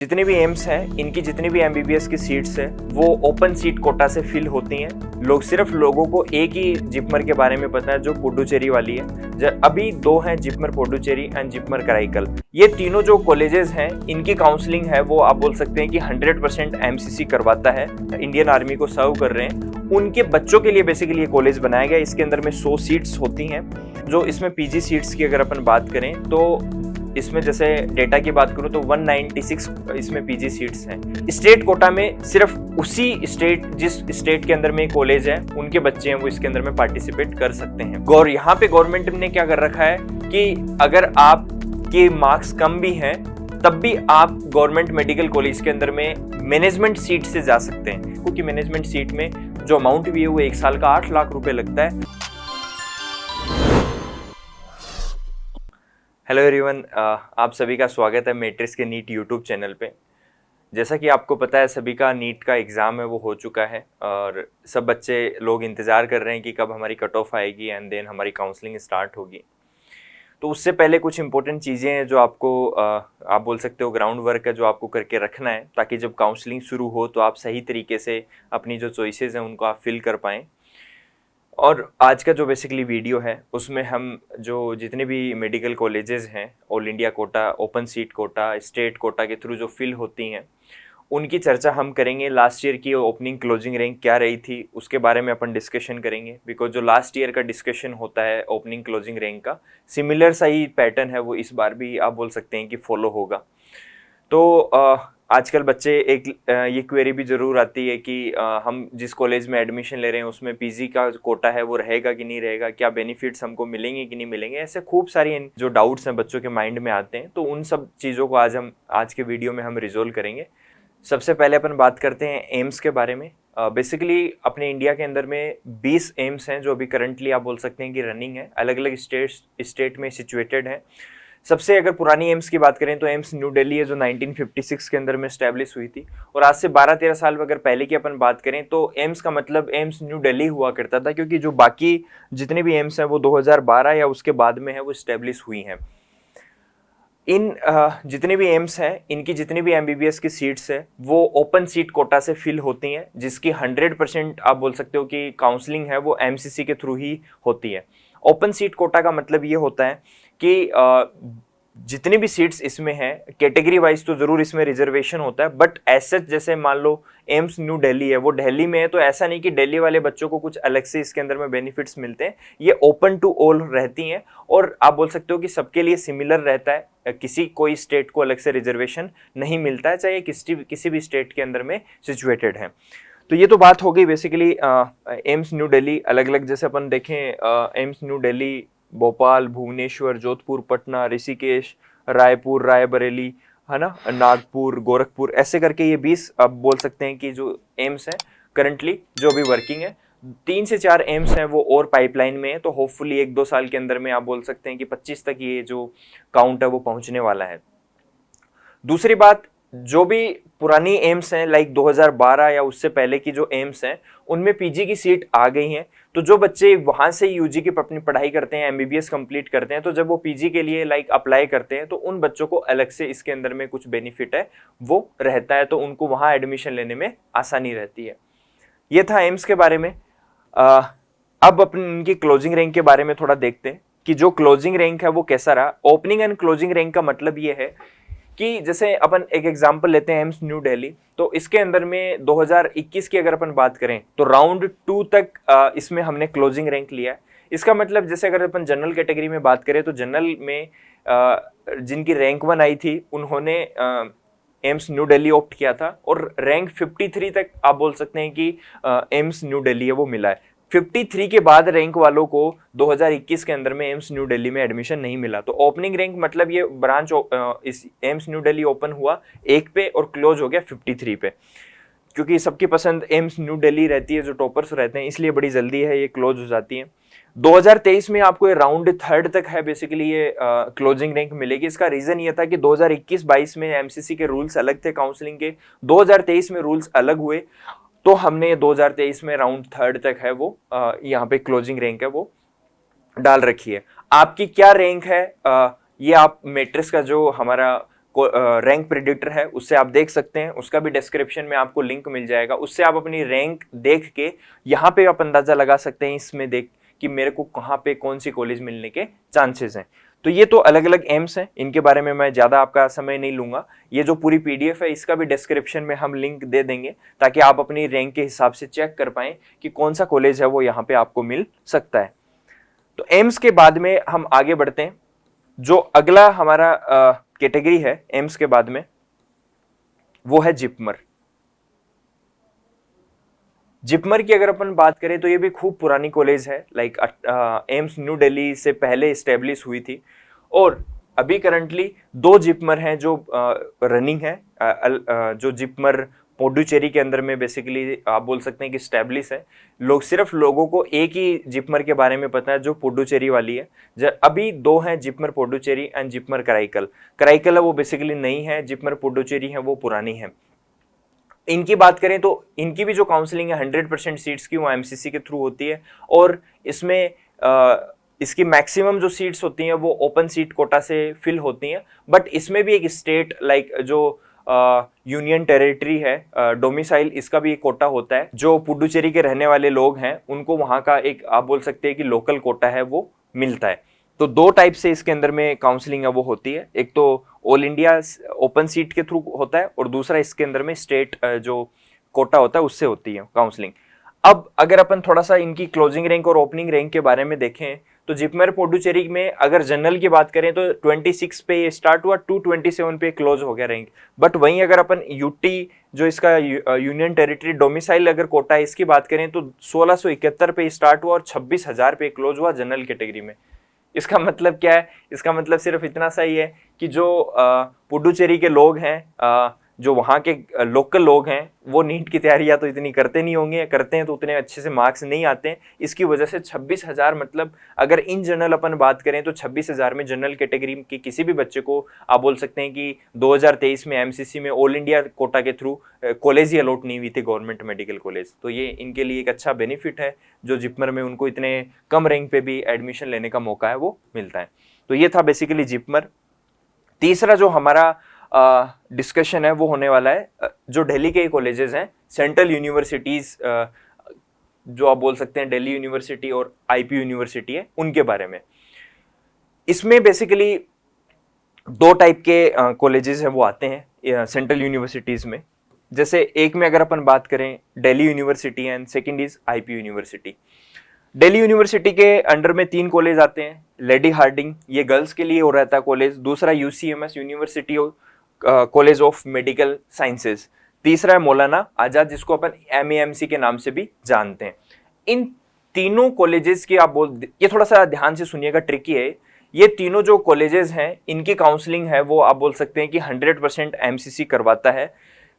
जितनी भी एम्स हैं, इनकी जितनी भी एमबीबीएस की सीट्स है वो ओपन सीट कोटा से फिल होती हैं। सिर्फ लोगों को एक ही जिपमर के बारे में पता है जो पुडुचेरी वाली है। अभी दो हैं, जिपमर पुडुचेरी एंड जिपमर कराईकल। ये तीनों जो कॉलेजेस हैं इनकी काउंसलिंग है वो आप बोल सकते हैं कि 100% एमसीसी करवाता है। इंडियन आर्मी को सर्व कर रहे हैं उनके बच्चों के लिए बेसिकली ये कॉलेज बनाया गया। इसके अंदर में 100 सीट्स होती हैं। जो इसमें पीजी सीट्स की अगर अपन बात करें तो इसमें जैसे डेटा की बात करूं तो 196 इसमें पीजी सीट्स हैं। स्टेट कोटा में सिर्फ उसी स्टेट जिस स्टेट के अंदर में कॉलेज है उनके बच्चे हैं वो इसके अंदर में पार्टिसिपेट कर सकते हैं। और यहाँ पे गवर्नमेंट ने क्या कर रखा है कि अगर आपके मार्क्स कम भी हैं तब भी आप गवर्नमेंट मेडिकल कॉलेज के अंदर में मैनेजमेंट सीट से जा सकते हैं, क्योंकि मैनेजमेंट सीट में जो अमाउंट भी है वो 1 साल का 8 लाख रुपए लगता है। हेलो एवरीवन, आप सभी का स्वागत है मैट्रिक्स के नीट यूट्यूब चैनल पे। जैसा कि आपको पता है सभी का नीट का एग्ज़ाम है वो हो चुका है और सब बच्चे लोग इंतज़ार कर रहे हैं कि कब हमारी कट ऑफ आएगी एंड देन हमारी काउंसलिंग स्टार्ट होगी। तो उससे पहले कुछ इंपॉर्टेंट चीज़ें हैं जो आपको आप बोल सकते हो ग्राउंड वर्क है जो आपको करके रखना है, ताकि जब काउंसलिंग शुरू हो तो आप सही तरीके से अपनी जो चॉइसेस हैं उनको आप फिल कर पाएँ। और आज का जो बेसिकली वीडियो है उसमें हम जो जितने भी मेडिकल कॉलेजेस हैं all India quota, open seat quota, state quota के थ्रू जो फिल होती हैं उनकी चर्चा हम करेंगे। लास्ट ईयर की ओपनिंग क्लोजिंग रैंक क्या रही थी उसके बारे में अपन डिस्कशन करेंगे, बिकॉज जो लास्ट ईयर का डिस्कशन होता है ओपनिंग क्लोजिंग रैंक का सिमिलर सा ही पैटर्न है वो इस बार भी आप बोल सकते हैं कि फॉलो होगा। तो आजकल बच्चे एक ये क्वेरी भी ज़रूर आती है कि हम जिस कॉलेज में एडमिशन ले रहे हैं उसमें पीजी का कोटा है वो रहेगा कि नहीं रहेगा, क्या बेनिफिट्स हमको मिलेंगे कि नहीं मिलेंगे। ऐसे खूब सारी जो डाउट्स हैं बच्चों के माइंड में आते हैं, तो उन सब चीज़ों को आज के वीडियो में हम रिजोल्व करेंगे। सबसे पहले अपन बात करते हैं एम्स के बारे में। बेसिकली अपने इंडिया के अंदर में 20 एम्स हैं जो अभी करंटली आप बोल सकते हैं कि रनिंग है, अलग अलग स्टेट में सिचुएटेड है। सबसे अगर पुरानी एम्स की बात करें तो एम्स न्यू दिल्ली है जो 1956 के अंदर में स्टैब्लिश हुई थी। और आज से 12-13 साल अगर पहले की अपन बात करें तो एम्स का मतलब एम्स न्यू दिल्ली हुआ करता था, क्योंकि जो बाकी जितने भी एम्स हैं वो 2012 या उसके बाद में है वो स्टैब्लिश हुई हैं। इन जितने भी एम्स हैं इनकी जितनी भी एमबीबीएस की सीट्स है वो ओपन सीट कोटा से फिल होती हैं, जिसकी 100% आप बोल सकते हो कि काउंसलिंग है वो एमसीसी के थ्रू ही होती है। ओपन सीट कोटा का मतलब ये होता है कि जितनी भी सीट्स इसमें हैं कैटेगरी वाइज तो ज़रूर इसमें रिजर्वेशन होता है, बट ऐसे जैसे मान लो एम्स न्यू दिल्ली है वो दिल्ली में है, तो ऐसा नहीं कि दिल्ली वाले बच्चों को कुछ अलग से इसके अंदर में बेनिफिट्स मिलते हैं। ये ओपन टू ऑल रहती हैं और आप बोल सकते हो कि सबके लिए सिमिलर रहता है। किसी कोई स्टेट को अलग से रिजर्वेशन नहीं मिलता है, चाहे किसी भी स्टेट के अंदर में सिचुएटेड है। तो ये तो बात हो गई बेसिकली एम्स न्यू दिल्ली। अलग अलग जैसे अपन देखें एम्स न्यू दिल्ली भोपाल, भुवनेश्वर, जोधपुर, पटना, ऋषिकेश, रायपुर, रायबरेली, है ना, नागपुर, गोरखपुर, ऐसे करके ये 20 आप बोल सकते हैं कि जो एम्स हैं करंटली जो अभी वर्किंग है। 3 से 4 एम्स हैं वो और पाइपलाइन में है, तो होपफुली 1-2 साल के अंदर में आप बोल सकते हैं कि 25 तक ये जो काउंट है वो पहुंचने वाला है। दूसरी बात, जो भी पुरानी एम्स हैं लाइक 2012 या उससे पहले की जो एम्स हैं उनमें पीजी की सीट आ गई हैं, तो जो बच्चे वहाँ से यूजी की अपनी पढ़ाई करते हैं, एमबीबीएस कंप्लीट करते हैं, तो जब वो पीजी के लिए लाइक अप्लाई करते हैं तो उन बच्चों को अलग से इसके अंदर में कुछ बेनिफिट है वो रहता है, तो उनको वहाँ एडमिशन लेने में आसानी रहती है। ये था एम्स के बारे में। अब अपन इनकी क्लोजिंग रैंक के बारे में थोड़ा देखते हैं कि जो क्लोजिंग रैंक है वो कैसा रहा। ओपनिंग एंड क्लोजिंग रैंक का मतलब ये है कि जैसे अपन एक एग्जांपल लेते हैं एम्स न्यू दिल्ली, तो इसके अंदर में 2021 की अगर अपन बात करें तो राउंड 2 तक इसमें हमने क्लोजिंग रैंक लिया है। इसका मतलब जैसे अगर अपन जनरल कैटेगरी में बात करें तो जनरल में जिनकी रैंक 1 आई थी उन्होंने एम्स न्यू दिल्ली ऑप्ट किया था, और रैंक 53 तक आप बोल सकते हैं कि एम्स न्यू दिल्ली है वो मिला है। 53 के बाद रैंक वालों को 2021 के अंदर में एम्स न्यू दिल्ली में एडमिशन नहीं मिला। तो ओपनिंग रैंक मतलब ये ब्रांच इस एम्स न्यू दिल्ली ओपन हुआ 1 पे और क्लोज हो गया 53 पे, क्योंकि सबकी पसंद एम्स न्यू दिल्ली रहती है, जो टॉपर्स रहते हैं, इसलिए बड़ी जल्दी है ये क्लोज हो जाती है। 2023 में आपको ये राउंड 3 तक है बेसिकली ये क्लोजिंग रैंक मिलेगी। इसका रीजन ये था कि 2021-22 में एमसीसी के रूल्स अलग थे काउंसलिंग के, 2023 में रूल्स अलग हुए, तो हमने 2023 में राउंड 3 तक है वो यहाँ पे क्लोजिंग रैंक है वो डाल रखी है। आपकी क्या रैंक है ये आप मैट्रिक्स का जो हमारा रैंक प्रेडिक्टर है, उससे आप देख सकते हैं, उसका भी डिस्क्रिप्शन में आपको लिंक मिल जाएगा। उससे आप अपनी रैंक देख के यहाँ पे आप अंदाजा लगा सकते हैं इसमें देख कि मेरे को कहाँ पे कौन सी कॉलेज मिलने के चांसेस हैं। तो ये तो अलग अलग एम्स हैं, इनके बारे में मैं ज़्यादा आपका समय नहीं लूंगा। ये जो पूरी पीडीएफ है इसका भी डिस्क्रिप्शन में हम लिंक दे देंगे ताकि आप अपनी रैंक के हिसाब से चेक कर पाएं कि कौन सा कॉलेज है वो यहाँ पे आपको मिल सकता है। तो एम्स के बाद में हम आगे बढ़ते हैं। जो अगला हमारा कैटेगरी है एम्स के बाद में वो है जिपमर। जिपमर की अगर अपन बात करें तो ये भी खूब पुरानी कॉलेज है, लाइक एम्स न्यू दिल्ली से पहले इस्टेब्लिश हुई थी और अभी करंटली 2 जिपमर हैं जो रनिंग है। जो जिपमर पुडुचेरी के अंदर में बेसिकली आप बोल सकते हैं कि स्टैब्लिश है। सिर्फ लोगों को एक ही जिपमर के बारे में पता है जो पुडुचेरी वाली है। अभी 2 हैं, जिपमर पुडुचेरी एंड जिपमर कराईकल। कराईकल है वो बेसिकली नई है, जिपमर पुडुचेरी है वो पुरानी है। इनकी बात करें तो इनकी भी जो काउंसलिंग है 100% सीट्स की वो एमसीसी के थ्रू होती है और इसमें इसकी मैक्सिमम जो सीट्स होती हैं वो ओपन सीट कोटा से फिल होती हैं। बट इसमें भी एक स्टेट लाइक जो यूनियन टेरिटरी है, डोमिसाइल, इसका भी एक कोटा होता है। जो पुडुचेरी के रहने वाले लोग हैं उनको वहाँ का एक आप बोल सकते हैं कि लोकल कोटा है वो मिलता है। तो 2 टाइप से इसके अंदर में काउंसलिंग है वो होती है, एक तो ऑल इंडिया ओपन सीट के थ्रू होता है और दूसरा इसके अंदर में स्टेट जो कोटा होता है उससे होती है काउंसलिंग। अब अगर अपन थोड़ा सा इनकी क्लोजिंग रैंक और ओपनिंग रैंक के बारे में देखें तो जिपमर पुडुचेरी में अगर जनरल की बात करें तो 26 पे ये स्टार्ट हुआ, 227 पे क्लोज हो गया रैंक। बट वहीं अगर अपन यूटी जो इसका यूनियन टेरिटरी डोमिसाइल अगर कोटा है इसकी बात करें तो 1671 पे स्टार्ट हुआ और 26,000 पे क्लोज हुआ जनरल कैटेगरी में। इसका मतलब क्या है? इसका मतलब सिर्फ इतना सा ही है कि जो पुडुचेरी के लोग हैं, जो वहाँ के लोकल लोग हैं वो नीट की तैयारी या तो इतनी करते नहीं होंगे, करते हैं तो उतने अच्छे से मार्क्स नहीं आते हैं। इसकी वजह से 26,000 मतलब अगर इन जनरल अपन बात करें तो 26,000 में जनरल कैटेगरी के किसी भी बच्चे को आप बोल सकते हैं कि 2023 में एमसीसी में ऑल इंडिया कोटा के थ्रू कॉलेज ही अलॉट नहीं हुई थी, गवर्नमेंट मेडिकल कॉलेज। तो ये इनके लिए एक अच्छा बेनिफिट है जो जिपमर में उनको इतने कम रैंक पे भी एडमिशन लेने का मौका है वो मिलता है। तो ये था बेसिकली जिपमर। तीसरा जो हमारा डिस्कशन है वो होने वाला है जो दिल्ली के कॉलेजेस हैं, सेंट्रल यूनिवर्सिटीज, जो आप बोल सकते हैं दिल्ली यूनिवर्सिटी और आईपी यूनिवर्सिटी है, उनके बारे में। इसमें बेसिकली 2 टाइप के कॉलेजेस हैं वो आते हैं सेंट्रल यूनिवर्सिटीज में। जैसे एक में अगर अपन बात करें Delhi university and second is IP university. Delhi university के अंडर में 3 कॉलेज आते हैं। लेडी हार्डिंग, ये गर्ल्स के लिए हो रहता है कॉलेज। दूसरा UCMS, university college of medical sciences. तीसरा है मौलाना आजाद, जिसको अपन एमएएमसी के नाम से भी जानते हैं। इन तीनों कॉलेजेस की ये थोड़ा सा ध्यान से सुनिएगा, ट्रिकी है। ये तीनों जो कॉलेजेस हैं इनकी काउंसलिंग है वो आप बोल सकते हैं कि 100% एमसीसी करवाता है।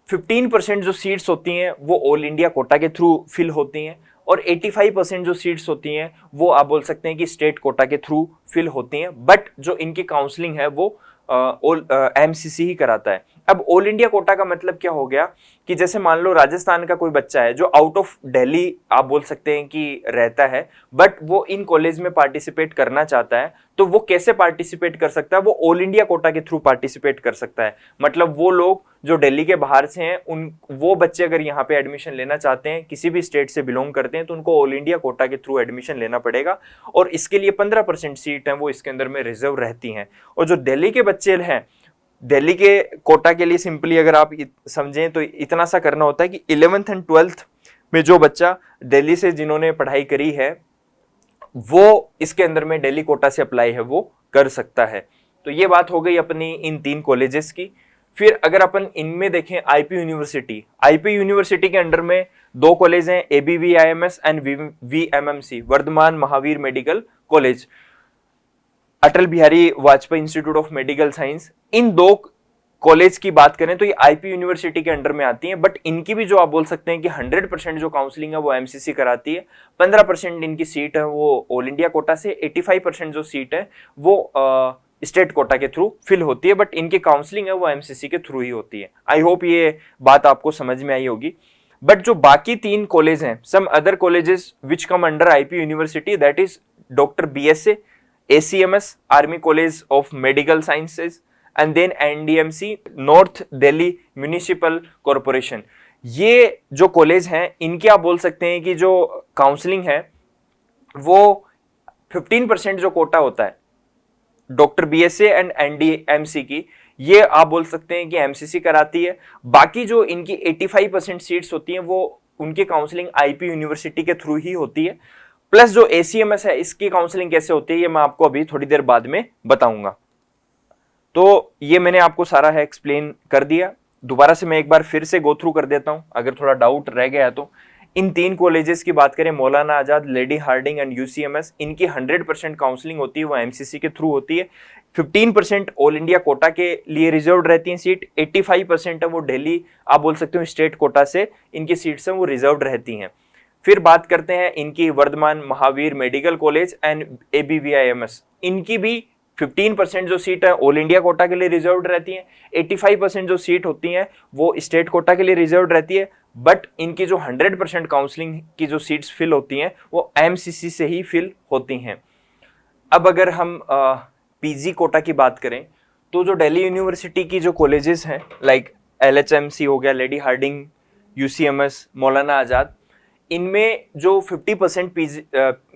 15% जो सीट्स होती हैं वो ऑल इंडिया कोटा के थ्रू फिल होती हैं और 85% जो सीट्स होती हैं वो आप बोल सकते हैं कि स्टेट कोटा के थ्रू फिल होती हैं। बट जो इनकी काउंसलिंग है वो एमसीसी ही कराता है। अब ऑल इंडिया कोटा का मतलब क्या हो गया कि जैसे मान लो राजस्थान का कोई बच्चा है जो आउट ऑफ दिल्ली आप बोल सकते हैं कि रहता है, बट वो इन कॉलेज में पार्टिसिपेट करना चाहता है, तो वो कैसे पार्टिसिपेट कर सकता है? वो ऑल इंडिया कोटा के थ्रू पार्टिसिपेट कर सकता है। मतलब वो लोग जो दिल्ली के बाहर से हैं, वो बच्चे अगर यहाँ पे एडमिशन लेना चाहते हैं, किसी भी स्टेट से बिलोंग करते हैं, तो उनको ऑल इंडिया कोटा के थ्रू एडमिशन लेना पड़ेगा और इसके लिए 15% सीट है वो इसके अंदर में रिजर्व रहती हैं। और जो दिल्ली के बच्चे हैं, दिल्ली के कोटा के लिए सिंपली अगर आप समझें तो इतना सा करना होता है कि 11th एंड 12th में जो बच्चा दिल्ली से जिन्होंने पढ़ाई करी है वो इसके अंदर में दिल्ली कोटा से अप्लाई है वो कर सकता है। तो ये बात हो गई अपनी इन 3 कॉलेजेस की। फिर अगर अपन इनमें देखें आईपी यूनिवर्सिटी, आईपी यूनिवर्सिटी के अंडर में 2 कॉलेज हैं, ABVIMS and VMMC, Vardhman Mahavir medical college, Atal Bihari Vajpayee institute of medical science. इन 2 कॉलेज की बात करें तो ये आईपी यूनिवर्सिटी के अंडर में आती हैं, बट इनकी भी जो आप बोल सकते हैं कि 100% जो काउंसलिंग है वो एमसीसी कराती है। 15% इनकी सीट है वो ऑल इंडिया कोटा से, 85% जो सीट है वो स्टेट कोटा के थ्रू फिल होती है, बट इनकी काउंसलिंग है वो एमसीसी के थ्रू ही होती है। आई होप ये बात आपको समझ में आई होगी। बट जो बाकी 3 कॉलेज हैं, some other colleges which come under IP university, that is doctor BSA, ACMS army college of medical sciences and then NDMC, north Delhi municipal corporation. ये जो कॉलेज हैं इनके आप बोल सकते हैं कि जो काउंसलिंग है वो 15% जो कोटा होता है डॉक्टर बीएसए एंड एनडीएमसी की, ये आप बोल सकते हैं कि एमसीसी कराती है। बाकी जो इनकी 85% सीट्स होती हैं वो उनकी काउंसलिंग आईपी यूनिवर्सिटी के थ्रू ही होती है। प्लस जो एसीएमएस है इसकी काउंसलिंग कैसे होती है ये मैं आपको अभी थोड़ी देर बाद में बताऊंगा। तो ये मैंने आपको सारा है एक्सप्लेन कर दिया। दोबारा से मैं एक बार फिर से गो थ्रू कर देता हूं अगर थोड़ा डाउट रह गया है तो। इन 3 कॉलेजेस की बात करें, Maulana Azad, lady Hardinge and UCMS, इनकी 100% काउंसलिंग होती है वो एमसीसी के थ्रू होती है। 15% ऑल इंडिया कोटा के लिए रिजर्व रहती हैं सीट, 85% है वो दिल्ली आप बोल सकते हो स्टेट कोटा से इनकी सीट्स हैं वो रिजर्व रहती हैं। फिर बात करते हैं इनकी Vardhman Mahavir medical college and ABVIMS, इनकी भी 15% जो सीट है ऑल इंडिया कोटा के लिए रिजर्व रहती है, 85% जो सीट होती हैं वो स्टेट कोटा के लिए रिजर्व रहती है। बट इनकी जो 100% काउंसलिंग की जो सीट्स फिल होती हैं वो एमसीसी से ही फिल होती हैं। अब अगर हम पीजी कोटा की बात करें तो जो दिल्ली यूनिवर्सिटी की जो कॉलेजेस हैं लाइक एलएचएमसी हो गया, lady Hardinge, UCMS, Maulana Azad, इनमें जो 50%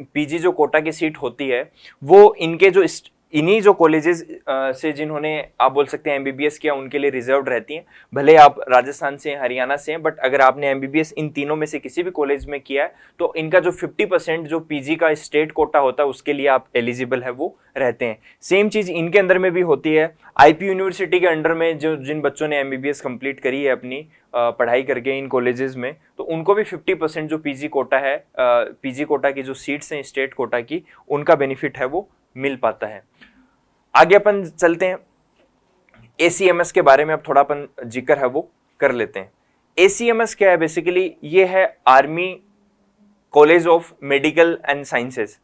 पीजी जो कोटा की सीट होती है वो इनके जो इन्हीं जो कॉलेजेस से जिन्होंने आप बोल सकते हैं एमबीबीएस किया उनके लिए रिजर्व रहती हैं। भले आप राजस्थान से हरियाणा से हैं, बट अगर आपने एमबीबीएस इन तीनों में से किसी भी कॉलेज में किया है तो इनका जो 50% जो पीजी का स्टेट कोटा होता है उसके लिए आप एलिजिबल है वो रहते हैं। सेम चीज इनके अंदर में भी होती है। आईपी यूनिवर्सिटी के अंडर में जो जिन बच्चों ने एमबीबीएस कंप्लीट करी है अपनी पढ़ाई करके इन कॉलेजेस में, तो उनको भी 50% जो पीजी कोटा है, पीजी कोटा की जो सीट्स हैं स्टेट कोटा की, उनका बेनिफिट है वो मिल पाता है। आगे अपन चलते हैं, एसीएमएस के बारे में अब थोड़ा अपन जिक्र है वो कर लेते हैं। एसीएमएस क्या है? बेसिकली ये है army college of medical and sciences.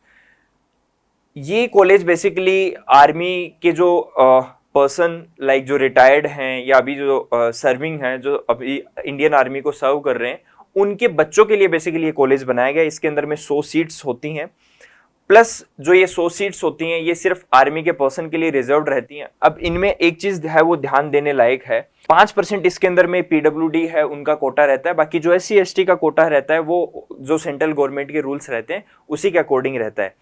ये कॉलेज बेसिकली आर्मी के जो पर्सन लाइक जो रिटायर्ड हैं या अभी जो सर्विंग हैं, जो अभी इंडियन आर्मी को सर्व कर रहे हैं, उनके बच्चों के लिए बेसिकली ये कॉलेज बनाया गया। इसके अंदर में 100 सीट्स होती हैं। प्लस जो ये 100 सीट्स होती हैं ये सिर्फ आर्मी के पर्सन के लिए रिजर्व रहती हैं। अब इनमें एक चीज है वो ध्यान देने लायक है, 5% इसके अंदर में पीडब्ल्यूडी है उनका कोटा रहता है। बाकी जो SC ST का कोटा रहता है वो जो सेंट्रल गवर्नमेंट के रूल्स रहते हैं उसी के अकॉर्डिंग रहता है।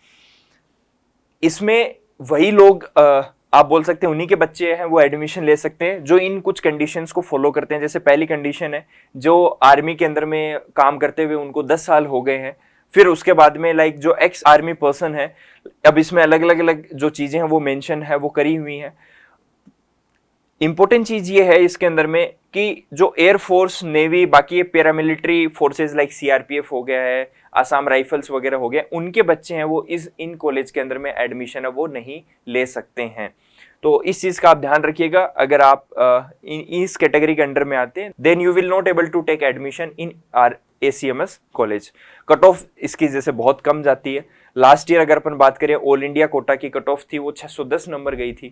इसमें वही लोग आप बोल सकते हैं उन्हीं के बच्चे हैं वो एडमिशन ले सकते हैं जो इन कुछ कंडीशंस को फॉलो करते हैं। जैसे पहली कंडीशन है जो आर्मी के अंदर में काम करते हुए उनको 10 साल हो गए हैं। फिर उसके बाद में लाइक जो एक्स आर्मी पर्सन है, अब इसमें अलग अलग जो चीजें हैं वो मेंशन है वो करी हुई हैं। इंपॉर्टेंट चीज ये है इसके अंदर में कि जो एयरफोर्स, नेवी, बाकी ये पैरामिलिट्री फोर्सेज लाइक सीआरपीएफ हो गया है, आसाम राइफल्स वगैरह हो गया, उनके बच्चे हैं वो इन कॉलेज के अंदर में एडमिशन है वो नहीं ले सकते हैं। तो इस चीज का आप ध्यान रखिएगा। अगर आप इस कैटेगरी के अंडर में आते हैं then you will not able to take admission in R ACMS college. Cut off इसकी जैसे बहुत कम जाती है। लास्ट ईयर अगर अपन बात करें ऑल इंडिया कोटा की कट ऑफ थी वो 610 नंबर गई थी।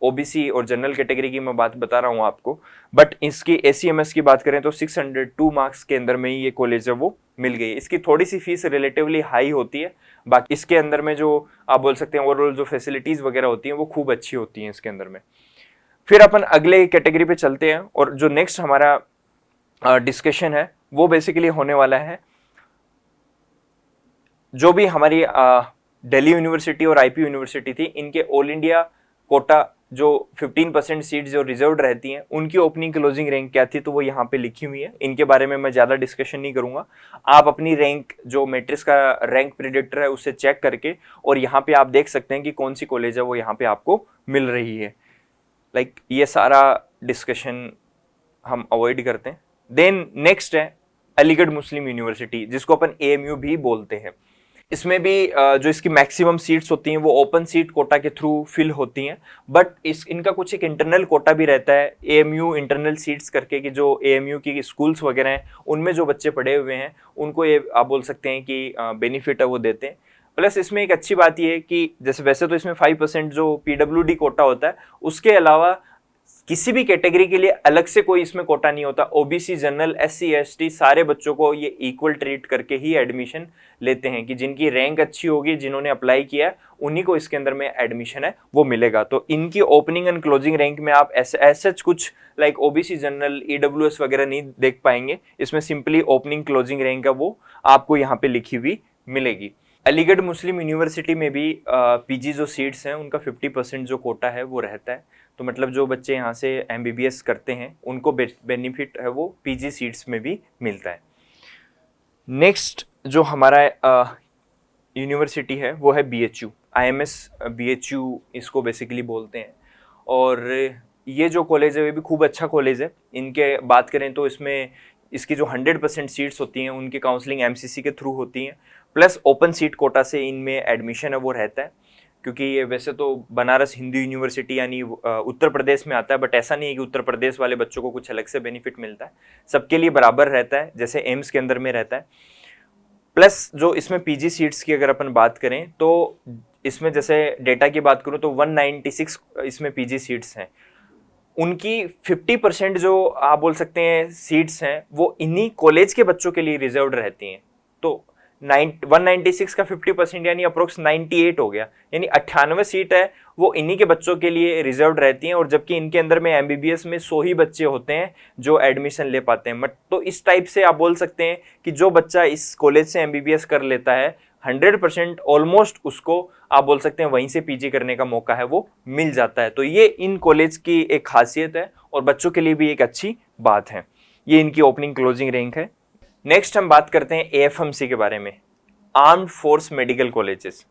ओबीसी और जनरल कैटेगरी की मैं बात बता रहा हूँ आपको। बट इसकी एसीएमएस की बात करें तो 602 मार्क्स के अंदर में ही ये कॉलेज है वो मिल गई। इसकी थोड़ी सी फीस रिलेटिवली हाई होती है। बाकी इसके अंदर में जो आप बोल सकते हैं ओवरऑल जो फैसिलिटीज वगैरह होती हैं वो खूब अच्छी होती हैं इसके अंदर में। फिर अपन अगले कैटेगरी पे चलते हैं और जो नेक्स्ट हमारा डिस्कशन है वो बेसिकली होने वाला है जो भी हमारी दिल्ली यूनिवर्सिटी और आईपी यूनिवर्सिटी थी, इनके ऑल इंडिया कोटा जो 15% सीट जो रिजर्व रहती हैं उनकी ओपनिंग क्लोजिंग रैंक क्या थी तो वो यहाँ पे लिखी हुई है। इनके बारे में मैं ज़्यादा डिस्कशन नहीं करूँगा। आप अपनी रैंक जो मैट्रिक्स का रैंक प्रेडिक्टर है उससे चेक करके और यहाँ पे आप देख सकते हैं कि कौन सी कॉलेज है वो यहाँ पे आपको मिल रही है। लाइक ये सारा डिस्कशन हम अवॉइड करते हैं। देन नेक्स्ट है अलीगढ़ मुस्लिम यूनिवर्सिटी जिसको अपन AMU भी बोलते हैं। इसमें भी जो इसकी मैक्सिमम सीट्स होती हैं वो ओपन सीट कोटा के थ्रू फिल होती हैं। बट इनका कुछ एक इंटरनल कोटा भी रहता है AMU इंटरनल सीट्स करके कि जो AMU की स्कूल्स वगैरह हैं उनमें जो बच्चे पढ़े हुए हैं उनको ये आप बोल सकते हैं कि बेनिफिट है वो देते हैं। प्लस इसमें एक अच्छी बात ये है कि जैसे वैसे तो इसमें 5% जो PWD कोटा होता है उसके अलावा किसी भी कैटेगरी के लिए अलग से कोई इसमें कोटा नहीं होता। ओबीसी, जनरल, एससी, एसटी सारे बच्चों को ये इक्वल ट्रीट करके ही एडमिशन लेते हैं कि जिनकी रैंक अच्छी होगी, जिन्होंने अप्लाई किया उन्हीं को इसके अंदर में एडमिशन है वो मिलेगा। तो इनकी ओपनिंग एंड क्लोजिंग रैंक में आप ऐसे कुछ लाइक ओबीसी, जनरल, ईडब्ल्यूएस वगैरह नहीं देख पाएंगे। इसमें सिंपली ओपनिंग क्लोजिंग रैंक है वो आपको यहाँ पे लिखी हुई मिलेगी। अलीगढ़ मुस्लिम यूनिवर्सिटी में भी पीजी जो सीट्स हैं उनका 50% जो कोटा है वो रहता है। तो मतलब जो बच्चे यहाँ से एमबीबीएस करते हैं उनको बेनिफिट है वो पीजी सीट्स में भी मिलता है। नेक्स्ट जो हमारा यूनिवर्सिटी है वो है बीएचयू, आईएमएस बीएचयू इसको बेसिकली बोलते हैं। और ये जो कॉलेज है वो भी खूब अच्छा कॉलेज है। इनके बात करें तो इसमें इसकी जो 100% सीट्स होती हैं उनकी काउंसलिंग एमसीसी के थ्रू होती हैं, प्लस ओपन सीट कोटा से इनमें एडमिशन है वो रहता है। क्योंकि ये वैसे तो बनारस हिंदू यूनिवर्सिटी यानी उत्तर प्रदेश में आता है, बट ऐसा नहीं है कि उत्तर प्रदेश वाले बच्चों को कुछ अलग से बेनिफिट मिलता है, सबके लिए बराबर रहता है जैसे एम्स के अंदर में रहता है। प्लस जो इसमें पीजी सीट्स की अगर अपन बात करें तो इसमें जैसे डेटा की बात करूं तो 196 इसमें पीजी सीट्स हैं। उनकी 50% जो आप बोल सकते हैं सीट्स हैं वो इन्हीं कॉलेज के बच्चों के लिए रिजर्व्ड रहती हैं। तो 196 का 50% यानी अप्रोक्स 98 हो गया, यानी 98 सीट है वो इन्हीं के बच्चों के लिए रिजर्व रहती हैं। और जबकि इनके अंदर में एमबीबीएस में 100 ही बच्चे होते हैं जो एडमिशन ले पाते हैं। तो इस टाइप से आप बोल सकते हैं कि जो बच्चा इस कॉलेज से एमबीबीएस कर लेता है 100% ऑलमोस्ट उसको आप बोल सकते हैं वहीं से पीजी करने का मौका है वो मिल जाता है। तो ये इन कॉलेज की एक खासियत है और बच्चों के लिए भी एक अच्छी बात है। ये इनकी ओपनिंग क्लोजिंग रैंक है। नेक्स्ट हम बात करते हैं एएफएमसी के बारे में, आर्म्ड फोर्स मेडिकल कॉलेजेस।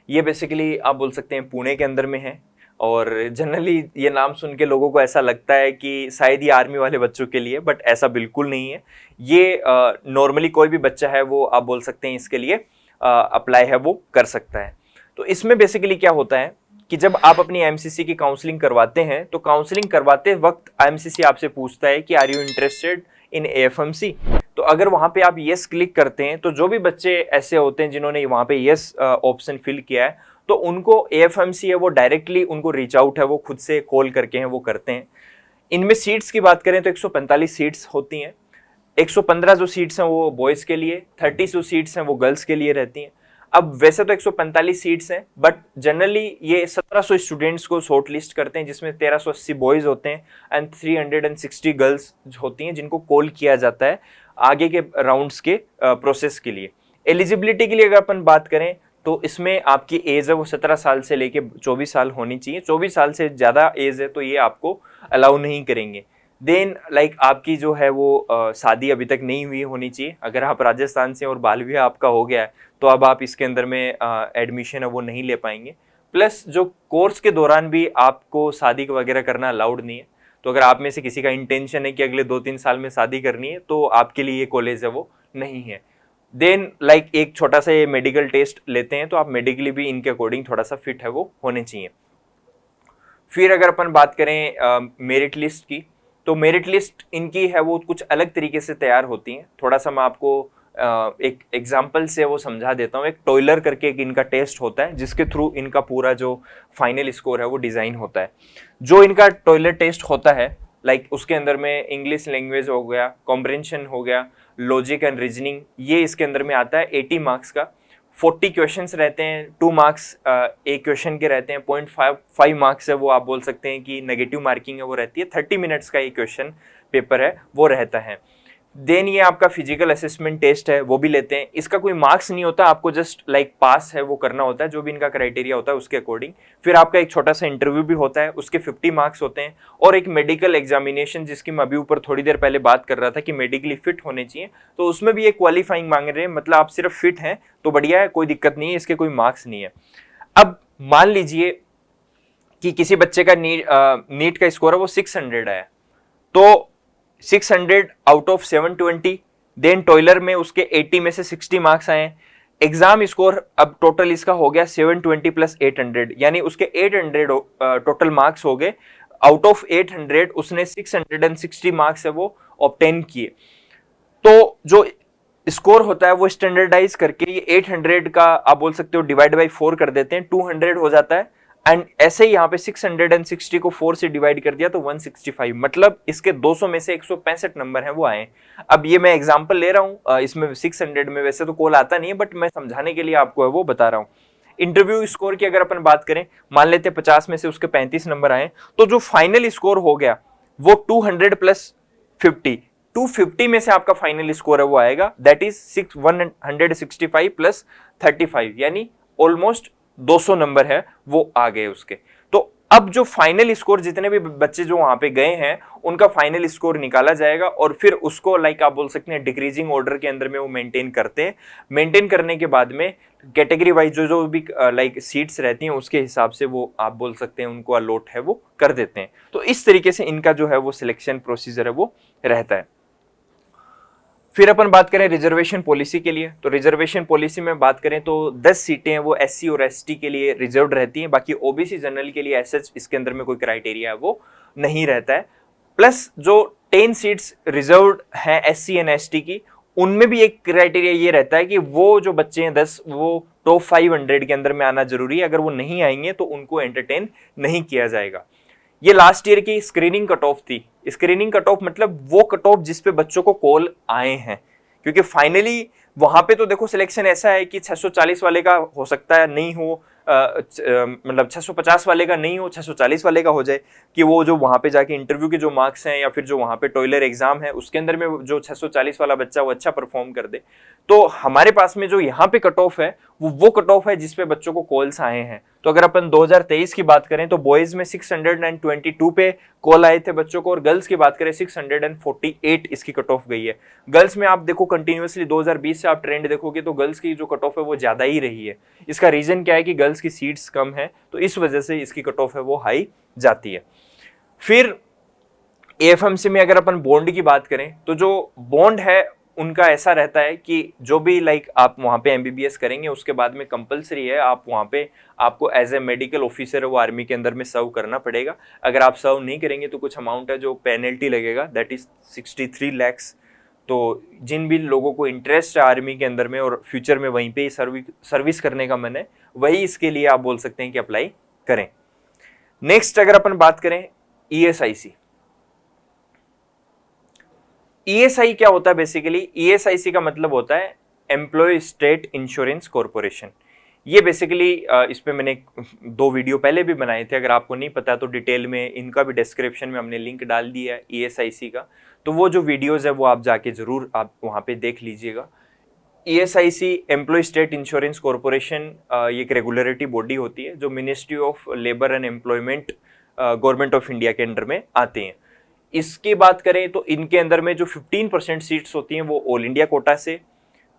ये बेसिकली आप बोल सकते हैं पुणे के अंदर में है। और जनरली ये नाम सुन के लोगों को ऐसा लगता है कि शायद ये आर्मी वाले बच्चों के लिए, बट ऐसा बिल्कुल नहीं है। ये नॉर्मली कोई भी बच्चा है वो आप बोल सकते हैं इसके लिए अप्लाई है वो कर सकता है। तो इसमें बेसिकली क्या होता है कि जब आप अपनी एमसीसी की काउंसलिंग करवाते हैं तो काउंसलिंग करवाते वक्त एमसीसी आपसे पूछता है कि are you interested in AFMC. तो अगर वहां पे आप यस क्लिक करते हैं तो जो भी बच्चे ऐसे होते हैं जिन्होंने वहां पे यस ऑप्शन फिल किया है तो उनको एएफएमसी है वो डायरेक्टली उनको रीच आउट है वो खुद से कॉल करके हैं वो करते हैं। इनमें सीट्स की बात करें तो 145 सीट्स होती हैं। 115 जो सीट्स हैं वो बॉयज़ के लिए, 30 जो सीट्स हैं वो गर्ल्स के लिए रहती हैं। अब वैसे तो 145 सीट्स हैं, बट जनरली ये 1700 स्टूडेंट्स को शॉर्ट लिस्ट करते हैं जिसमें 1380 बॉयज़ होते हैं एंड 360 गर्ल्स होती हैं जिनको कॉल किया जाता है आगे के राउंड्स के प्रोसेस के लिए। एलिजिबिलिटी के लिए अगर अपन बात करें तो इसमें आपकी एज है वो 17 साल से लेके 24 साल होनी चाहिए। 24 साल से ज़्यादा एज है तो ये आपको अलाउ नहीं करेंगे। देन लाइक आपकी जो है वो शादी अभी तक नहीं हुई होनी चाहिए। अगर आप राजस्थान से और बाल विवाह आपका हो गया है तो अब आप इसके अंदर में एडमिशन है वो नहीं ले पाएंगे। प्लस जो कोर्स के दौरान भी आपको शादी वगैरह करना अलाउड नहीं है। तो अगर आप में से किसी का इंटेंशन है कि अगले 2-3 साल में शादी करनी है तो आपके लिए ये कॉलेज है वो नहीं है। देन लाइक एक छोटा सा ये मेडिकल टेस्ट लेते हैं तो आप मेडिकली भी इनके अकॉर्डिंग थोड़ा सा फिट है वो होने चाहिए। फिर अगर अपन बात करें मेरिट लिस्ट की तो मेरिट लिस्ट इनकी है वो कुछ अलग तरीके से तैयार होती हैं। थोड़ा सा मैं आपको एक एग्जाम्पल से वो समझा देता हूँ। एक टॉयलर करके एक इनका टेस्ट होता है जिसके थ्रू इनका पूरा जो फाइनल स्कोर है वो डिज़ाइन होता है। जो इनका टॉयलर टेस्ट होता है लाइक उसके अंदर में इंग्लिश लैंग्वेज हो गया, कॉम्प्रिहेंशन हो गया, लॉजिक एंड रीजनिंग, ये इसके अंदर में आता है। 80 मार्क्स का 40 क्वेश्चंस रहते हैं, 2 मार्क्स एक क्वेश्चन के रहते हैं, 0.5 मार्क्स है वो आप बोल सकते हैं कि नेगेटिव मार्किंग है वो रहती है। 30 मिनट्स का ये क्वेश्चन पेपर है वो रहता है। देन ये आपका फिजिकल असेसमेंट टेस्ट है वो भी लेते हैं। इसका कोई मार्क्स नहीं होता, आपको जस्ट लाइक पास है वो करना होता है जो भी इनका क्राइटेरिया होता है उसके अकॉर्डिंग। फिर आपका एक छोटा सा इंटरव्यू भी होता है, उसके 50 मार्क्स होते हैं। और एक मेडिकल एग्जामिनेशन जिसकी मैं अभी ऊपर थोड़ी देर पहले बात कर रहा था कि मेडिकली फिट होने चाहिए, तो उसमें भी एक क्वालिफाइंग मांग रहे हैं। मतलब आप सिर्फ फिट हैं तो बढ़िया है, कोई दिक्कत नहीं है, इसके कोई मार्क्स नहीं है। अब मान लीजिए कि किसी बच्चे का नीट का स्कोर है वो 600 है, तो 600 आउट ऑफ 720, देन टॉयलर में उसके 80 में से 60 मार्क्स आए। एग्जाम स्कोर अब टोटल इसका हो गया 720 प्लस 800, यानी उसके 800 टोटल मार्क्स हो गए। आउट ऑफ 800 उसने 660 मार्क्स है वो ऑब्टेन किए। तो जो स्कोर होता है वो स्टैंडर्डाइज करके ये 800 का आप बोल सकते हो डिवाइड बाई 4 कर देते हैं, 200 हो जाता है। एंड ऐसे ही यहाँ पे 660 को 4 से डिवाइड कर दिया तो 165, मतलब इसके 200 में से 165 नंबर हैं वो आए। अब ये मैं एग्जांपल ले रहा हूँ, इसमें 600 में वैसे तो कॉल आता नहीं है, बट मैं समझाने के लिए आपको है वो बता रहा हूँ। इंटरव्यू स्कोर की अगर अपन बात करें, मान लेते 50 में से उसके 35 नंबर आए, तो जो फाइनल स्कोर हो गया वो 200 प्लस 50, 250 में से आपका फाइनल स्कोर है वो आएगा, दैट इज 165 प्लस 35, यानी ऑलमोस्ट 200 नंबर है वो आ गए उसके। तो अब जो फाइनल स्कोर, जितने भी बच्चे जो वहां पे गए हैं उनका फाइनल स्कोर निकाला जाएगा और फिर उसको लाइक आप बोल सकते हैं डिक्रीजिंग ऑर्डर के अंदर में वो मेंटेन करते हैं। मेंटेन करने के बाद में कैटेगरी वाइज जो जो भी लाइक सीट्स रहती हैं उसके हिसाब से वो आप बोल सकते हैं उनको अलॉट है वो कर देते हैं। तो इस तरीके से इनका जो है वो सिलेक्शन प्रोसीजर है वो रहता है। फिर अपन बात करें रिजर्वेशन पॉलिसी के लिए, तो रिजर्वेशन पॉलिसी में बात करें तो 10 सीटें हैं वो एससी और एसटी के लिए रिजर्व रहती हैं, बाकी ओबीसी जनरल के लिए एसएच इसके अंदर में कोई क्राइटेरिया है वो नहीं रहता है। प्लस जो 10 सीट्स रिजर्व हैं एससी एंड एसटी की, उनमें भी एक क्राइटेरिया ये रहता है कि वो जो बच्चे हैं 10 वो टॉप 500 के अंदर में आना जरूरी है, अगर वो नहीं आएंगे तो उनको एंटरटेन नहीं किया जाएगा। ये लास्ट ईयर की स्क्रीनिंग कट ऑफ थी। स्क्रीनिंग कट ऑफ मतलब वो कट ऑफ जिस पे बच्चों को कॉल आए हैं, क्योंकि फाइनली वहां पे तो देखो सिलेक्शन ऐसा है कि 640 वाले का हो सकता है नहीं हो, मतलब 650 वाले का नहीं हो, 640 वाले का हो जाए, कि वो जो वहां पे जाके इंटरव्यू के जो मार्क्स हैं या फिर जो वहां पे टॉयलर एग्जाम है उसके अंदर में जो 640 वाला बच्चा वो अच्छा परफॉर्म कर दे। तो हमारे पास में जो यहाँ पे कट ऑफ है वो कट ऑफ है जिसपे बच्चों को कॉल्स आए हैं। तो अगर अपन 2023 की बात करें तो बॉयज में 622 पे कॉल आए थे बच्चों को, और गर्ल्स की बात करें 648 इसकी कट ऑफ गई है। गर्ल्स में आप देखो कंटिन्यूअसली 2020 से आप ट्रेंड देखोगे तो गर्ल्स की जो कट ऑफ है वो ज्यादा ही रही है। इसका रीजन क्या है कि गर्ल्स की सीट्स कम है, तो इस वजह से इसकी कट ऑफ है वो हाई जाती है। फिर एएफएमसी में अगर अपन बॉन्ड की बात करें तो जो बॉन्ड है उनका ऐसा रहता है कि जो भी लाइक आप वहाँ पे एमबीबीएस करेंगे उसके बाद में कंपलसरी है आप वहाँ पे आपको एज ए मेडिकल ऑफिसर वो आर्मी के अंदर में सर्व करना पड़ेगा। अगर आप सर्व नहीं करेंगे तो कुछ अमाउंट है जो पेनल्टी लगेगा, दैट इज 63 लैक्स। तो जिन भी लोगों को इंटरेस्ट है आर्मी के अंदर में और फ्यूचर में वहीं पे सर्विस करने का मन है, वही इसके लिए आप बोल सकते हैं कि अप्लाई करें। नेक्स्ट अगर अपन बात करें ईएसआईसी, ईएसआई क्या होता है बेसिकली? ईएसआईसी का मतलब होता है एम्प्लॉय स्टेट इंश्योरेंस कॉर्पोरेशन। ये बेसिकली इस पे मैंने 2 वीडियो पहले भी बनाए थे, अगर आपको नहीं पता तो डिटेल में इनका भी डिस्क्रिप्शन में हमने लिंक डाल दिया है ईएसआईसी का, तो वो जो वीडियोस है वो आप जाके जरूर आप वहाँ पे देख लीजिएगा। ESIC employ state insurance corporation ये एक रेगुलेटरी बॉडी होती है जो ministry of labour and employment government of India के अंडर में आते हैं। इसकी बात करें तो इनके अंदर में जो 15% सीट्स होती हैं वो ऑल इंडिया कोटा से,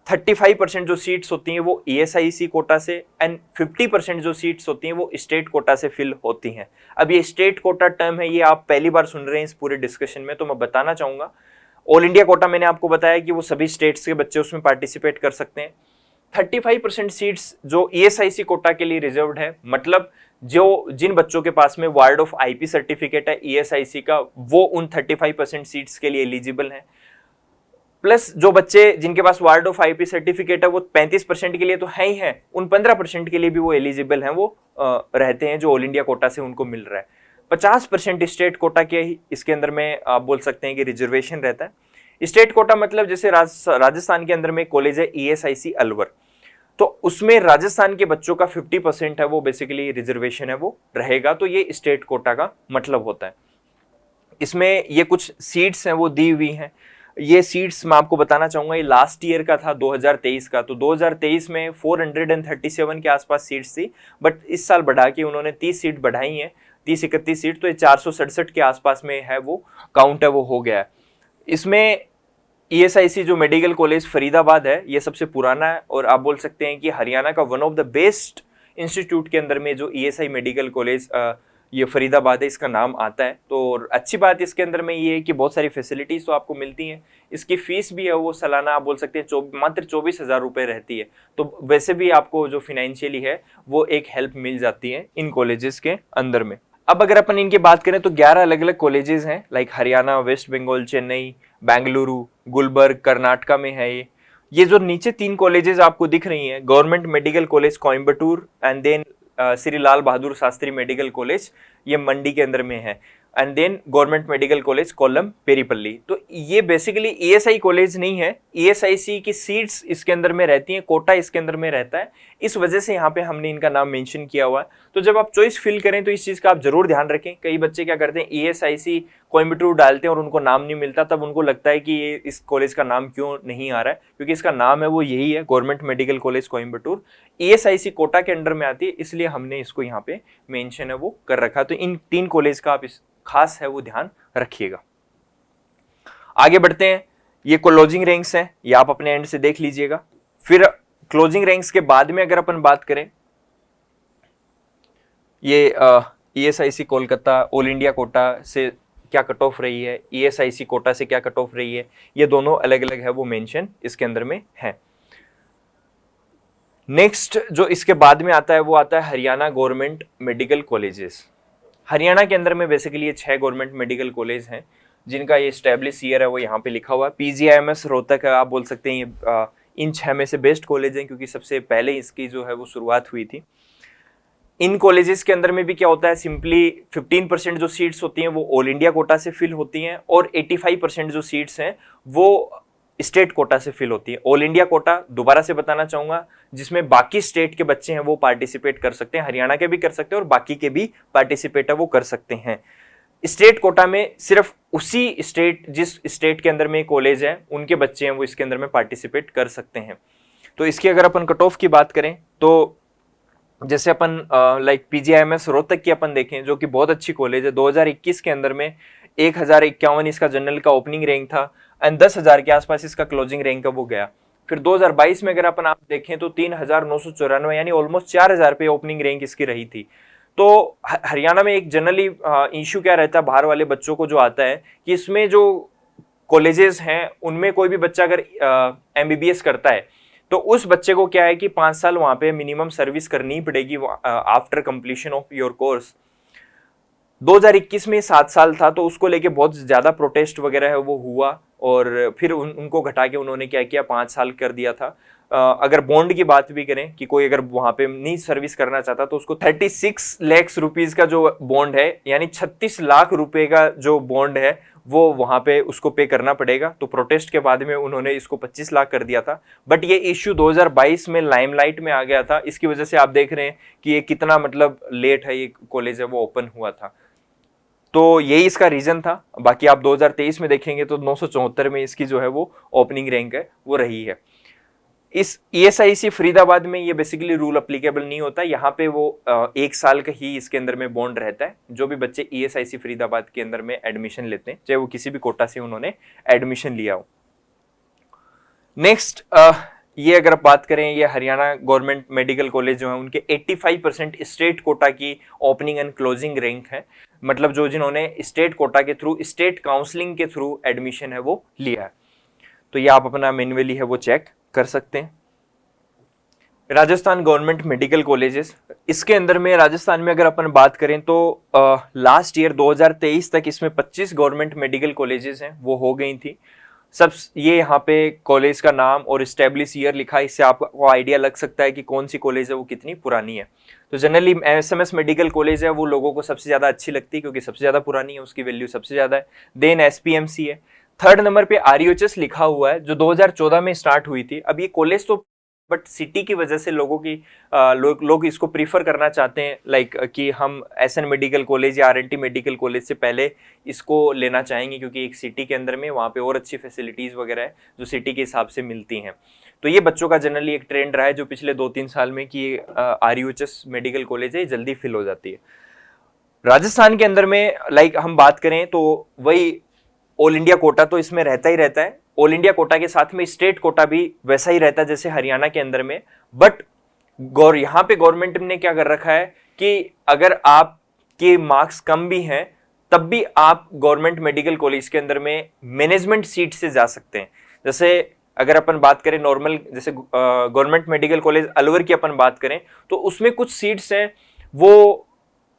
35% जो सीट्स होती हैं वो ईएसआईसी कोटा से, एंड 50% जो सीट्स होती हैं वो स्टेट कोटा से फिल होती हैं। अब ये स्टेट कोटा टर्म है, ये आप पहली बार सुन रहे हैं इस पूरे डिस्कशन में, तो मैं बताना चाहूंगा ऑल इंडिया कोटा मैंने आपको बताया कि वो सभी स्टेट्स के बच्चे उसमें पार्टिसिपेट कर सकते हैं। 35% सीट्स जो ईएसआईसी कोटा के लिए रिजर्व्ड है, मतलब जो जिन बच्चों के पास में वार्ड ऑफ आईपी सर्टिफिकेट है ईएसआईसी का, वो उन 35% सीट्स के लिए एलिजिबल हैं। प्लस जो बच्चे जिनके पास वार्ड ऑफ आईपी सर्टिफिकेट है वो 35% के लिए तो है ही है, उन 15% के लिए भी वो एलिजिबल हैं, वो रहते हैं जो ऑल इंडिया कोटा से उनको मिल रहा है। 50% स्टेट कोटा के इसके अंदर में आप बोल सकते हैं कि रिजर्वेशन रहता है। स्टेट कोटा मतलब जैसे राजस्थान के अंदर में कॉलेज है ईएसआईसी अलवर, तो उसमें राजस्थान के बच्चों का 50% है वो बेसिकली रिजर्वेशन है वो रहेगा, तो ये स्टेट कोटा का मतलब होता है। इसमें ये कुछ सीट्स हैं वो दी हुई हैं। ये सीट्स मैं आपको बताना चाहूंगा, ये लास्ट ईयर का था 2023 का, तो 2023 में 437 के आसपास सीट्स थी, बट इस साल बढ़ा के उन्होंने 30 सीट बढ़ाई हैं, 30-31 सीट, तो ये 467 के आसपास में है वो काउंट है वो हो गया है। इसमें ईएसआईसी जो मेडिकल कॉलेज फरीदाबाद है ये सबसे पुराना है, और आप बोल सकते हैं कि हरियाणा का one of the best institute के अंदर में जो ईएसआई मेडिकल कॉलेज ये फरीदाबाद है इसका नाम आता है। तो अच्छी बात इसके अंदर में ये है कि बहुत सारी फैसिलिटीज तो आपको मिलती हैं। इसकी फीस भी है वो सालाना आप बोल सकते हैं मात्र 24,000 रुपये रहती है, तो वैसे भी आपको जो फिनेंशियली है वो एक हेल्प मिल जाती है इन कॉलेजेस के अंदर में। अब अगर अपन इनकी बात करें तो 11 अलग अलग कॉलेजेस हैं, लाइक हरियाणा, वेस्ट बंगाल, चेन्नई, बेंगलुरु, गुलबर्ग, कर्नाटका में है ये जो नीचे 3 कॉलेजेस आपको दिख रही हैं, government medical college Coimbatore and then Shri Lal Bahadur Shastri medical college, ये मंडी के अंदर में है, and then government medical college Kollam Paripally. तो ये बेसिकली ईएसआई कॉलेज नहीं है, ईएसआईसी की सीट्स इसके अंदर में रहती हैं, कोटा इसके अंदर में रहता है, इस वजह से यहाँ पे हमने इनका नाम मेंशन किया हुआ है। तो जब आप चॉइस फिल करें तो इस चीज़ का आप जरूर ध्यान रखें। कई बच्चे क्या करते हैं, ईएसआईसी कोयम्बटूर डालते हैं और उनको नाम नहीं मिलता, तब उनको लगता है कि ये इस कॉलेज का नाम क्यों नहीं आ रहा है, क्योंकि इसका नाम है वो यही है, government medical college Coimbatore, ESIC quota के अंडर में आती है, इसलिए हमने इसको यहाँ पे मेंशन है वो कर रखा। तो इन 3 कॉलेज का आप इस खास है वो ध्यान रखिएगा। आगे बढ़ते हैं, ये क्लोजिंग रैंक्स हैं, ये आप अपने एंड से देख लीजिएगा। फिर क्लोजिंग रैंक्स के बाद में अगर अपन बात करें, ये ESIC Kolkata all India Kota से क्या कट ऑफ रही है, ईएसआईसी कोटा से क्या कट ऑफ रही है, ये दोनों अलग अलग है वो मेंशन इसके अंदर में है। नेक्स्ट जो इसके बाद में आता है वो आता है Haryana government medical colleges. Haryana के अंदर में बेसिकली ये 6 गवर्नमेंट मेडिकल कॉलेज हैं जिनका ये स्टैब्लिश ईयर है वो यहाँ पे लिखा हुआ है। पीजीआईएमएस रोहतक है, आप बोल सकते हैं ये इन 6 में से बेस्ट कॉलेज हैं, क्योंकि सबसे पहले इसकी जो है वो शुरुआत हुई थी। इन कॉलेजेस के अंदर में भी क्या होता है, सिंपली 15% जो सीट्स होती हैं वो ऑल इंडिया कोटा से फिल होती हैं, और 85% जो सीट्स हैं वो स्टेट कोटा से फिल होती है। ऑल इंडिया कोटा दोबारा से बताना चाहूंगा, जिसमें बाकी स्टेट के बच्चे हैं वो पार्टिसिपेट कर सकते हैं, हरियाणा के भी कर सकते हैं और बाकी के भी पार्टिसिपेट है वो कर सकते हैं। स्टेट कोटा में सिर्फ उसी स्टेट, जिस स्टेट के अंदर में कॉलेज है उनके बच्चे हैं वो इसके अंदर में पार्टिसिपेट कर सकते हैं। तो इसकी अगर अपन कट ऑफ की बात करें तो जैसे अपन लाइक पीजीआईएमएस रोहतक की अपन देखें, जो कि बहुत अच्छी कॉलेज है, 2021 के अंदर में 1051 इसका जनरल का ओपनिंग रैंक था एंड 10,000 के आसपास इसका क्लोजिंग रैंक वो गया। फिर 2022 में अगर अपन आप देखें तो 3,994 यानी ऑलमोस्ट 4,000 पे ओपनिंग रैंक इसकी रही थी। तो हरियाणा में एक जनरली इशू क्या रहता है बाहर वाले बच्चों को जो आता है कि इसमें जो कॉलेजेस हैं उनमें कोई भी बच्चा अगर एमबीबीएस करता है तो उस बच्चे को क्या है कि 5 साल वहां पे मिनिमम सर्विस करनी पड़ेगी after completion of your course. 2021 में 7 साल था, तो उसको लेके बहुत ज्यादा प्रोटेस्ट वगैरह है वो हुआ, और फिर उनको घटा के उन्होंने क्या किया, 5 साल कर दिया था। अगर बॉन्ड की बात भी करें कि कोई अगर वहां पे नहीं सर्विस करना चाहता तो उसको 36 लाख रुपीज का जो बॉन्ड है, यानी 36 लाख रुपए का जो बॉन्ड है वो वहां पे उसको पे करना पड़ेगा। तो प्रोटेस्ट के बाद में उन्होंने इसको 25 लाख कर दिया था, बट ये इश्यू 2022 में लाइमलाइट में आ गया था। इसकी वजह से आप देख रहे हैं कि ये कितना मतलब लेट है ये कॉलेज है वो ओपन हुआ था। तो यही इसका रीजन था। बाकी आप 2023 में देखेंगे तो 974 में इसकी जो है वो ओपनिंग रैंक है वो रही है। इस ईएसआईसी फरीदाबाद में ये बेसिकली रूल अप्लीकेबल नहीं होता, यहाँ पे वो 1 साल का ही इसके अंदर में बॉन्ड रहता है। जो भी बच्चे ईएसआईसी फरीदाबाद के अंदर में एडमिशन लेते हैं, चाहे वो किसी भी कोटा से उन्होंने एडमिशन लिया हो। नेक्स्ट ये अगर आप बात करें, ये हरियाणा गवर्नमेंट मेडिकल कॉलेज जो है उनके 85% स्टेट कोटा की ओपनिंग एंड क्लोजिंग रैंक है, मतलब जो जिन्होंने स्टेट कोटा के थ्रू, स्टेट काउंसलिंग के थ्रू एडमिशन है वो लिया है। तो ये आप अपना मैन्युअली है वो चेक कर सकते हैं। राजस्थान गवर्नमेंट मेडिकल कॉलेजेस, इसके अंदर में राजस्थान में अगर अपन बात करें तो लास्ट ईयर 2023 तक इसमें 25 गवर्नमेंट मेडिकल कॉलेजेस हैं वो हो गई थी सब। ये यहाँ पे कॉलेज का नाम और स्टैब्लिश ईयर लिखा है, इससे आपको आइडिया लग सकता है कि कौन सी कॉलेज है वो कितनी पुरानी है। तो जनरली एसएमएस मेडिकल कॉलेज है वो लोगों को सबसे ज़्यादा अच्छी लगती है क्योंकि सबसे ज़्यादा पुरानी है, उसकी वैल्यू सबसे ज़्यादा है। देन एसपीएमसी है, 3rd नंबर पे आरयूएचएस लिखा हुआ है जो 2014 में स्टार्ट हुई थी। अब ये कॉलेज तो बट सिटी की वजह से लोगों की लोग इसको प्रीफर करना चाहते हैं, लाइक कि हम एसएन मेडिकल कॉलेज या आरएनटी मेडिकल कॉलेज से पहले इसको लेना चाहेंगे, क्योंकि एक सिटी के अंदर में वहाँ पे और अच्छी फैसिलिटीज़ वगैरह है जो सिटी के हिसाब से मिलती हैं। तो ये बच्चों का जनरली एक ट्रेंड रहा है जो पिछले 2-3 साल में कि आरयूएचएस मेडिकल कॉलेज है जल्दी फिल हो जाती है। राजस्थान के अंदर में लाइक हम बात करें तो वही ऑल इंडिया कोटा तो इसमें रहता ही रहता है, ऑल इंडिया कोटा के साथ में स्टेट कोटा भी वैसा ही रहता है जैसे हरियाणा के अंदर में। बट यहाँ पे गवर्नमेंट ने क्या कर रखा है कि अगर आपके मार्क्स कम भी हैं तब भी आप गवर्नमेंट मेडिकल कॉलेज के अंदर में मैनेजमेंट सीट से जा सकते हैं। जैसे अगर अपन बात करें नॉर्मल, जैसे गवर्नमेंट मेडिकल कॉलेज अलवर की अपन बात करें तो उसमें कुछ सीट्स हैं वो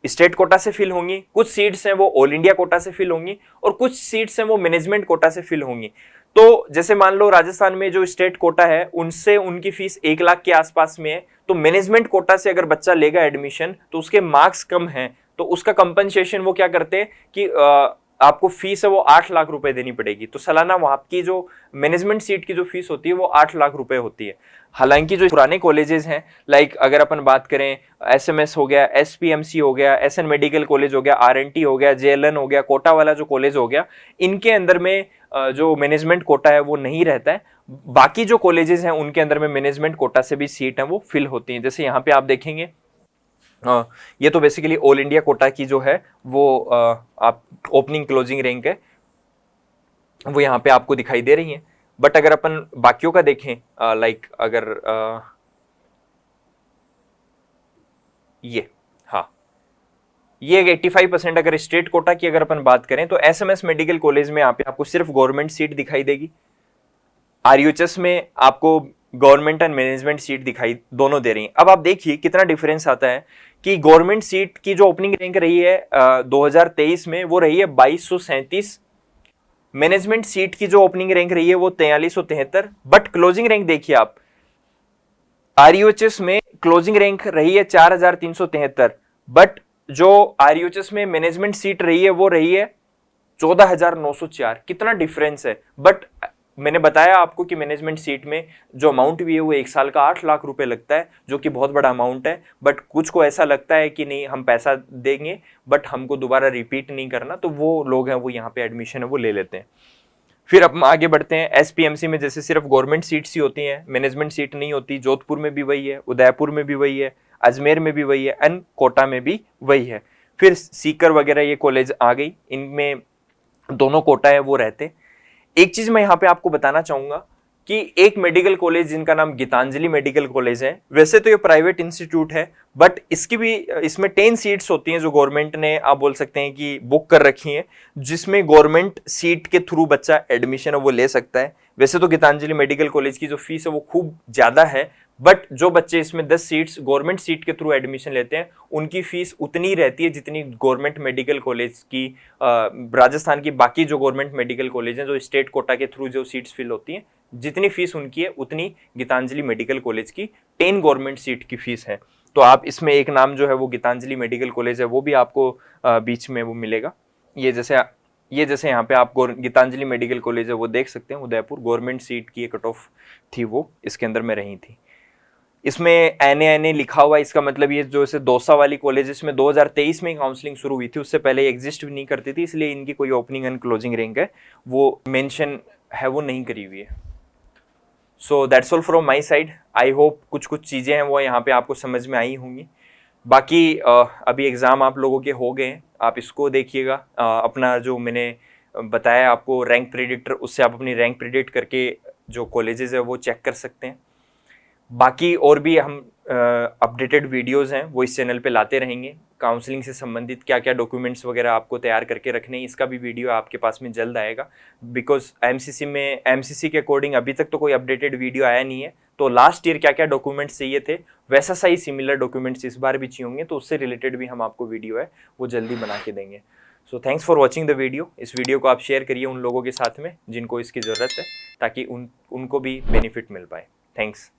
स्टेट कोटा से फिल होंगी, कुछ सीट्स हैं वो ऑल इंडिया कोटा से फिल होंगी और कुछ सीट्स हैं वो मैनेजमेंट कोटा से फिल होंगी। तो जैसे मान लो राजस्थान में जो स्टेट कोटा है उनसे उनकी फीस 1 लाख के आसपास में है, तो मैनेजमेंट कोटा से अगर बच्चा लेगा एडमिशन तो उसके मार्क्स कम हैं तो उसका कंपनसेशन वो क्या करते हैं कि आपको फीस है वो 8 लाख रुपए देनी पड़ेगी। तो सालाना वहां की जो मैनेजमेंट सीट की जो फीस होती है वो 8 लाख रुपए होती है। हालांकि जो पुराने कॉलेजेस हैं, लाइक अगर अपन बात करें एसएमएस हो गया, एसपीएमसी हो गया, एसएन मेडिकल कॉलेज हो गया, आरएनटी हो गया, जेएलएन हो गया, कोटा वाला जो कॉलेज हो गया, इनके अंदर में जो मैनेजमेंट कोटा है वो नहीं रहता है। बाकी जो कॉलेजेस हैं उनके अंदर में मैनेजमेंट कोटा से भी सीट है वो फिल होती हैं। जैसे यहाँ पे आप देखेंगे ये तो बेसिकली ऑल इंडिया कोटा की जो है वो आप ओपनिंग क्लोजिंग रैंक है वो यहाँ पे आपको दिखाई दे रही है। बट अगर अपन बाकियों का देखें, लाइक अगर ये हाँ ये 85% अगर स्टेट कोटा की अगर अपन बात करें तो एसएमएस मेडिकल कॉलेज में यहाँ पे आपको सिर्फ गवर्नमेंट सीट दिखाई देगी। आरयूएचएस में आपको गवर्नमेंट एंड मैनेजमेंट सीट दिखाई दोनों दे रही हैं। अब आप देखिए कितना डिफरेंस आता है कि गवर्नमेंट सीट की जो ओपनिंग रैंक रही है 2023 में वो रही है 2237, मैनेजमेंट सीट की जो ओपनिंग रैंक रही है वो 4373। बट क्लोजिंग रैंक देखिए आप, आरयूएचएस में क्लोजिंग रैंक रही है 4373, बट जो आरयूएचएस में मैनेजमेंट सीट रही है वो रही है 14904। कितना डिफरेंस है। बट मैंने बताया आपको कि मैनेजमेंट सीट में जो अमाउंट भी है वो 1 साल का 8 लाख रुपए लगता है, जो कि बहुत बड़ा अमाउंट है। बट कुछ को ऐसा लगता है कि नहीं हम पैसा देंगे बट हमको दोबारा रिपीट नहीं करना, तो वो लोग हैं वो यहाँ पे एडमिशन है वो ले लेते हैं। फिर अब आगे बढ़ते हैं। एसपीएमसी में जैसे सिर्फ गवर्नमेंट सीट्स ही होती हैं, मैनेजमेंट सीट नहीं होती। जोधपुर में भी वही है, उदयपुर में भी वही है, अजमेर में भी वही है एंड कोटा में भी वही है। फिर सीकर वगैरह ये कॉलेज आ गई, इनमें दोनों कोटा है वो रहते। एक चीज मैं यहाँ पे आपको बताना चाहूंगा कि एक मेडिकल कॉलेज जिनका नाम गीतांजलि मेडिकल कॉलेज है, वैसे तो ये प्राइवेट इंस्टीट्यूट है बट इसकी भी इसमें 10 सीट्स होती हैं जो गवर्नमेंट ने आप बोल सकते हैं कि बुक कर रखी हैं, जिसमें गवर्नमेंट सीट के थ्रू बच्चा एडमिशन है वो ले सकता है। वैसे तो गीतांजलि मेडिकल कॉलेज की जो फीस है वो खूब ज्यादा है, बट जो बच्चे इसमें 10 सीट्स गवर्नमेंट सीट के थ्रू एडमिशन लेते हैं उनकी फीस उतनी रहती है जितनी गवर्नमेंट मेडिकल कॉलेज की राजस्थान की बाकी जो गवर्नमेंट मेडिकल कॉलेज हैं जो स्टेट कोटा के थ्रू जो सीट्स फिल होती हैं, जितनी फीस उनकी है उतनी गीतांजलि मेडिकल कॉलेज की 10 गवर्नमेंट सीट की फीस है। तो आप इसमें एक नाम जो है वो गीतांजलि मेडिकल कॉलेज है वो भी आपको बीच में वो मिलेगा। ये जैसे यहाँ पे आप गीतांजलि मेडिकल कॉलेज है वो देख सकते हैं, उदयपुर गवर्नमेंट सीट की कट ऑफ थी वो इसके अंदर में रही थी। इसमें एनए लिखा हुआ है, इसका मतलब ये जो ऐसे दौसा वाली कॉलेज इसमें 2023 में काउंसलिंग शुरू हुई थी, उससे पहले एग्जिस्ट भी नहीं करती थी, इसलिए इनकी कोई ओपनिंग एंड क्लोजिंग रैंक है वो मेंशन है वो नहीं करी हुई है। So that's all from my side. I hope कुछ चीज़ें हैं वो यहाँ पे आपको समझ में आई होंगी। बाकी अभी एग्ज़ाम आप लोगों के हो गए हैं, आप इसको देखिएगा। अपना जो मैंने बताया आपको रैंक प्रेडिक्टर, उससे आप अपनी रैंक प्रेडिक्ट करके जो कॉलेजेस है वो चेक कर सकते हैं। बाकी और भी हम अपडेटेड वीडियोस हैं वो इस चैनल पे लाते रहेंगे। काउंसलिंग से संबंधित क्या क्या डॉक्यूमेंट्स वगैरह आपको तैयार करके रखने हैं, इसका भी वीडियो आपके पास में जल्द आएगा। बिकॉज एमसीसी के अकॉर्डिंग अभी तक तो कोई अपडेटेड वीडियो आया नहीं है, तो लास्ट ईयर क्या क्या डॉक्यूमेंट्स चाहिए थे वैसा सही सिमिलर डॉक्यूमेंट्स इस बार भी चाहिए होंगे, तो उससे रिलेटेड भी हम आपको वीडियो है वो जल्दी बना के देंगे। So thanks for watching the video. इस वीडियो को आप शेयर करिए उन लोगों के साथ में जिनको इसकी ज़रूरत है, ताकि उनको भी बेनिफिट मिल पाए। थैंक्स।